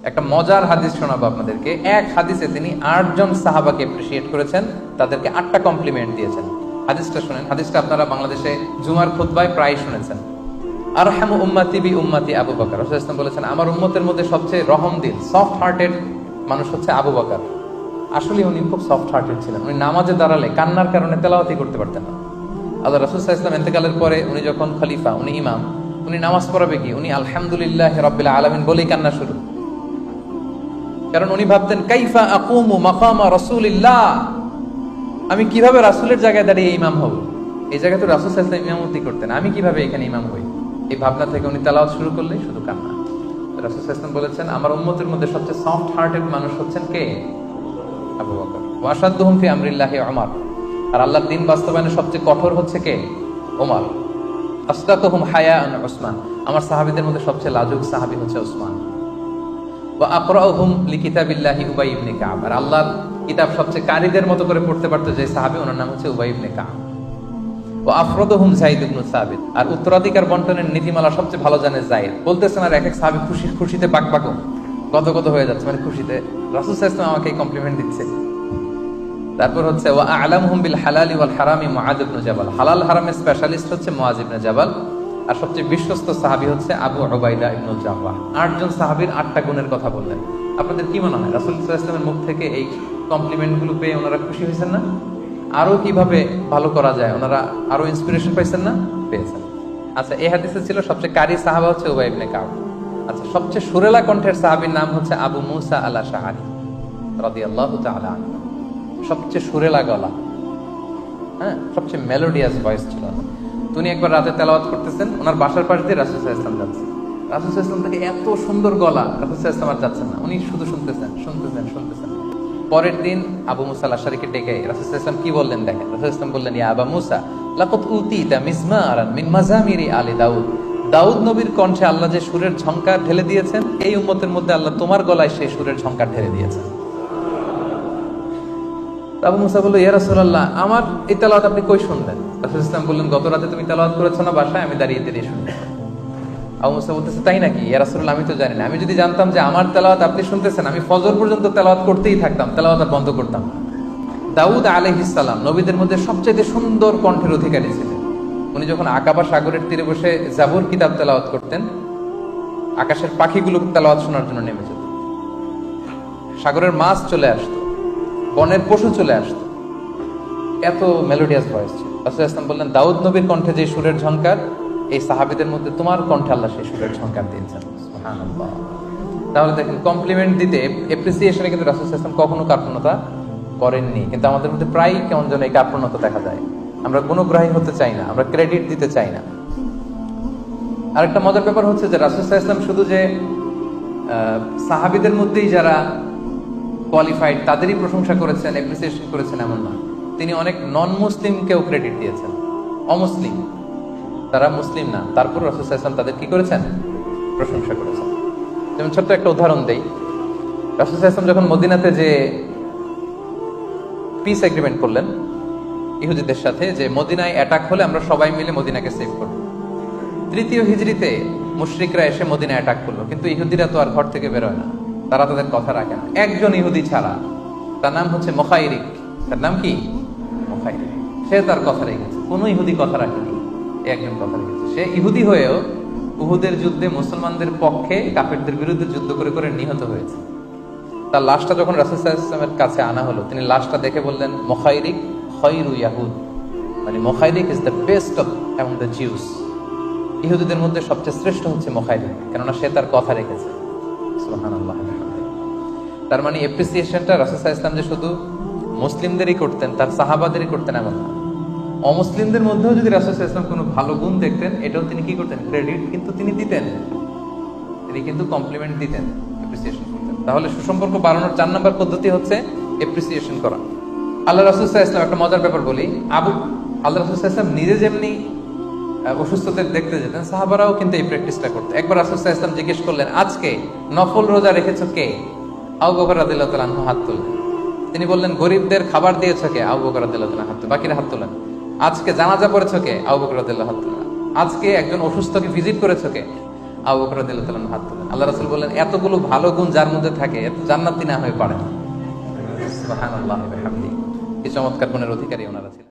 একটা মজার হাদিস শোনাবো আপনাদেরকে। এক হাদিসে তিনি 8 জন সাহাবাকে এপ্রিসিয়েট করেছেন, তাদেরকে 8টা কমপ্লিমেন্ট দিয়েছেন। হাদিসটা শুনেন। হাদিসটা আপনারা বাংলাদেশে জুমার খুতবায় প্রায় শুনেছেন। আরহামু উম্মতি বি উম্মতি আবু বকর। রাসূলুল্লাহ সাল্লাল্লাহু আলাইহি ওয়াসাল্লাম বলেছেন, আমার উম্মতের মধ্যে সবচেয়ে রহমদিল, সফট হার্টেড মানুষ হচ্ছে আবু বকর। আসলে উনি খুব সফট হার্টেড ছিলেন। উনি নামাজে দাঁড়ালে কান্নার কারণে তেলাওয়াতই করতে পারতেন না। আল্লাহ রাসূল সাল্লাল্লাহু আলাইহি ওয়াসাল্লাম ইন্তেকালের পরে উনি যখন খলিফা, উনি ইমাম, উনি নামাজ পড়াবে কি, উনি আলহামদুলিল্লাহি রাব্বিল আলামিন বলেই কান্না শুরু। কারণ উনি ভাবতেন, কাইফা আকুমু মাকামা রাসূলিল্লাহ, আমি কিভাবে রাসূলের জায়গায় দাঁড়িয়ে ইমাম হব। এই জায়গায় তো রাসূল সাল্লাল্লাহু আলাইহি ওয়াসাল্লাম ইমামতি করতেন, আমি কিভাবে এখানে ইমাম হই। এই ভাবনা থেকে উনি তেলাওয়াত শুরু করলেই শুধু কান্না। রাসূল সাল্লাল্লাহু আলাইহি ওয়াসাল্লাম বলেছেন, আমার উম্মতের মধ্যে সবচেয়ে সফট হার্টেড মানুষ হচ্ছেন কে? আবু বকর। ওয়া আশাদ্দুহুম ফি আমরিল্লাহি ওমর। আর আল্লাহর দ্বীন বাস্তবায়নে সবচেয়ে কঠোর হচ্ছে কে? ওমর। আসদাকুহুম হায়াআন উসমান। আমার সাহাবীদের মধ্যে সবচেয়ে লাজুক সাহাবী হচ্ছে উসমান। ওয়া আকরাউহুম লিকিতাবিল্লাহি উবাই ইবনে কাব। আর আল্লাহর কিতাব সবচেয়ে কারীদের মতো করে পড়তে পারতো যে সাহাবী, ওনার নাম হচ্ছে উবাই ইবনে কাব। ওয়া আফরাদুহুম যায়েদ ইবনে সাবিত। আর উত্তরাধিকার বন্টনের নীতিমালা সবচেয়ে ভালো জানে যায়েদ। বলতেছেন আর এক এক সাহাবী খুশিতে বাকবাকো গদগদ হয়ে যাচ্ছে, মানে খুশিতে রাসূল সাল্লাল্লাহু আলাইহি ওয়াসাল্লাম আমাকে কমপ্লিমেন্ট দিচ্ছে। তারপর হচ্ছে ওয়া আ'লামুহুম বিল হালালি ওয়াল হারামি মুআয ইবনে জাবাল। হালাল হারামের স্পেশালিস্ট হচ্ছে মুআয ইবনে জাবাল। আর সবচেয়ে বিশ্বস্ত সাহাবী হচ্ছে আবু উবাইদা ইবনুল জাররাহ। 8 জন সাহাবীর 8টা গুণের কথা বললেন। আপনাদের কি মনে হয় রাসূল সাল্লাল্লাহু আলাইহি ওয়াসাল্লামের মুখ থেকে এই কমপ্লিমেন্ট গুলো পেয়ে ওনারা খুশি হয়েছেন না? আরো কিভাবে ভালো করা যায় ওনারা আরো ইন্সপিরেশন পাইছেন না? পেয়েছেন। আচ্ছা, এই হাদিসে ছিল সবচেয়ে কারি সাহাবা হচ্ছে উবাই ইবনে কাব। আচ্ছা, সবচেয়ে সুরেলা কণ্ঠের সাহাবীর নাম হচ্ছে আবু মুসা আল আশআরী রাদিয়াল্লাহু তাআলা আনহু। সবচেয়ে সুরেলা গলা, হ্যাঁ, সবচেয়ে মেলোডিয়াস ভয়েস ছিল। উনি একবার রাতে তেলাওয়াত করতেছেন, ওনার বাসার পাশ দিয়ে রাসূল সাল্লাল্লাহু আলাইহি ওয়াসাল্লাম যাচ্ছে। রাসূল সাল্লাল্লাহু আলাইহি ওয়াসাল্লাম থেকে এত সুন্দর গলা, রাসূল সাল্লাল্লাহু আলাইহি ওয়াসাল্লাম আর যাচ্ছেন না, উনি শুধু শুনতেছেন। পরের দিন আবু মুসা আল আশআরীকে ডেকে রাসূল সাল্লাল্লাহু আলাইহি ওয়াসাল্লাম কি বললেন দেখেন। রাসূল সাল্লাল্লাহু আলাইহি ওয়াসাল্লাম বললেন, ইয়া আবা মুসা লাকাদ উতিতা মিজমারান মিন মাজামিরি আলি দাউদ। দাউদ নবীর কণ্ঠে আল্লাহ যে সুরের ঝংকার ঢেলে দিয়েছেন, এই উম্মতের মধ্যে আল্লাহ তোমার গলায় সেই সুরের ঝংকার ঢেলে দিয়েছেন। আবু মুসা বলল, ইয়া রাসূলুল্লাহ, আমার এই তেলাওয়াত আপনি কই শুনলেন? রাসূল সাল্লাল্লাহু আলাইহি ওয়াসাল্লাম বললেন, গত রাতে তুমি তেলাওয়াত করেছো না বাসায়, আমি দাঁড়িয়ে দাঁড়িয়ে শুনছি। আবু মুসা বলতেছে, তাই নাকি? ইয়া রাসূলুল্লাহ, আমি তো জানি না। আমি যদি জানতাম যে আমার তেলাওয়াত আপনি শুনতেছেন, আমি ফজর পর্যন্ত তেলাওয়াত করতেই থাকতাম, তেলাওয়াত আর বন্ধ করতাম না। দাউদ আলাইহিস সালাম নবীদের মধ্যে সবচেয়ে সুন্দর কণ্ঠের অধিকারী ছিলেন। উনি যখন আকাবা সাগরের তীরে বসে জাবুর কিতাব তেলাওয়াত করতেন, আকাশের পাখিগুলো তেলাওয়াত শোনার জন্য নেমে যেত। সাগরের মাছ চলে আসতো, বনের পশু চলে আসতো, এত মেলোডিয়াস ভয়েস ছিল। রাসূল সাল্লাল্লাহু আলাইহি ওয়াসাল্লাম বললেন, দাউদ নবীর কণ্ঠে যে সুরের ঝংকার, এই সাহাবীদের মধ্যে তোমার কণ্ঠে আল্লাহ সেই সুরের ঝংকার দিয়েছেন। সুবহানাল্লাহ। তাহলে দেখেন, কমপ্লিমেন্ট দিতে, এপ্রিসিয়েশনে কিন্তু রাসূল সাল্লাল্লাহু আলাইহি ওয়াসাল্লাম কখনো কার্পণ্যতা করেননি। কিন্তু আমাদের মধ্যে প্রায় কেমন যেন এই কার্পণ্যতা দেখা যায়। আমরা গুণগ্রাহী হতে চাই না, আমরা ক্রেডিট দিতে চাই না। আরেকটা মজার ব্যাপার হচ্ছে যে রাসূল সাল্লাল্লাহু আলাইহি ওয়াসাল্লাম শুধু যে সাহাবীদের মধ্যেই যারা কোয়ালিফাইড তাদেরই প্রশংসা করেছেন, এপ্রিসিয়েশন করেছেন এমন না। তিনি অনেক নন মুসলিমকেও ক্রেডিট দিয়েছেন। অমুসলিম, তারা মুসলিম না, তারপর রাসূল সাল্লাল্লাহু আলাইহি ওয়াসাল্লাম তাদের কি করেছেন? প্রশংসা করেছেন। যেমন ছোট্ট একটা উদাহরণ দেই। রাসূল সাল্লাল্লাহু আলাইহি ওয়াসাল্লাম যখন মদিনাতে যে পিস এগ্রিমেন্ট করলেন ইহুদিদের সাথে, যে মদিনায় অ্যাটাক হলে আমরা সবাই মিলে মদিনাকে সেভ করব। 3য় হিজরিতে মুশরিকরা এসে মদিনায় অ্যাটাক করলো, কিন্তু ইহুদিরা তো আর ঘর থেকে বেরোয় না, তারা তাদের কথা রাখে না। একজন ইহুদি ছাড়া, তার নাম হচ্ছে মুখাইরিক। তার নাম কি? মুখাইরিক। সে তার কথা রেখেছে, কোনো ইহুদি কথা রাখেনি, একজন কথা রেখেছে। সে ইহুদি হয়েও উহুদের যুদ্ধে মুসলমানদের পক্ষে কাফেরদের বিরুদ্ধে যুদ্ধ করে করে নিহত হয়েছে। তার লাশটা যখন রাসূল সাল্লাল্লাহু আলাইহি ওয়াসাল্লামের কাছে আনা হলো, তিনি লাশটা দেখে বললেন, মুখাইরিক খায়রু ইয়াহুদ, মানে মুখাইরিক is the best of among the Jews. ইহুদিদের মধ্যে সবচেয়ে শ্রেষ্ঠ হচ্ছে মুখাইরিক, কেননা সে তার কথা রেখেছে। সুবহানাল্লাহ। তার মানে এপ্রিসিয়েশনটা রাসূল সাল্লাল্লাহু আলাইহি ওয়াসাল্লাম যে শুধু মুসলিমদেরই করতেন, তার সাহাবাদেরই করতেন এমন না। অমুসলিমদের মধ্যেও যদি রাসূল সাল্লাল্লাহু আলাইহি ওয়াসাল্লাম কোনো ভালো গুণ দেখতেন, এটাও তিনি কি করতেন? ক্রেডিট কিন্তু তিনি দিতেন, তিনি কিন্তু কমপ্লিমেন্ট দিতেন, এপ্রিসিয়েশন করতেন। তাহলে সুসম্পর্ক বাড়ানোর 4 নম্বর পদ্ধতি হচ্ছে এপ্রিসিয়েশন করা। আল্লাহ রাসূল সাল্লাল্লাহু আলাইহি ওয়াসাল্লাম, একটা মজার ব্যাপার বলি, আল্লাহ রাসূল সাল্লাল্লাহু আলাইহি ওয়াসাল্লাম নিজে যেমনি অসুস্থদের দেখতে যেতেন, সাহাবারাও কিন্তু এই প্র্যাকটিসটা করতেন। একবার রাসূল সাল্লাল্লাহু আলাইহি ওয়াসাল্লাম জিজ্ঞেস করলেন, আজকে নফল রোজা রেখেছো কে? আবু বকর রাদিয়াল্লাহু তাআলা আনহু হাত তুললেন। তিনি বললেন, গরিবদের খাবার দিয়েছো কে? আবু বকর রাদিয়াল্লাহু তাআলা হাত তুললেন। বাকিরা হাত তোলেন। আজকে জানাজা পড়েছো কে? আবু বকর রাদিয়াল্লাহু তাআলা হাত তোলেন। আজকে একজন অসুস্থকে ভিজিট করেছো কে? আবু বকর রাদিয়াল্লাহু তাআলা হাত তুলেন। আল্লাহ রাসূল বললেন, এতগুলো ভালো গুণ যার মধ্যে থাকে এত জান্নাতি না হয়ে পারে না। সুবহানাল্লাহি ওয়া বিহামদিহি। কি চমৎকার গুণের অধিকারী ওনারা ছিলেন।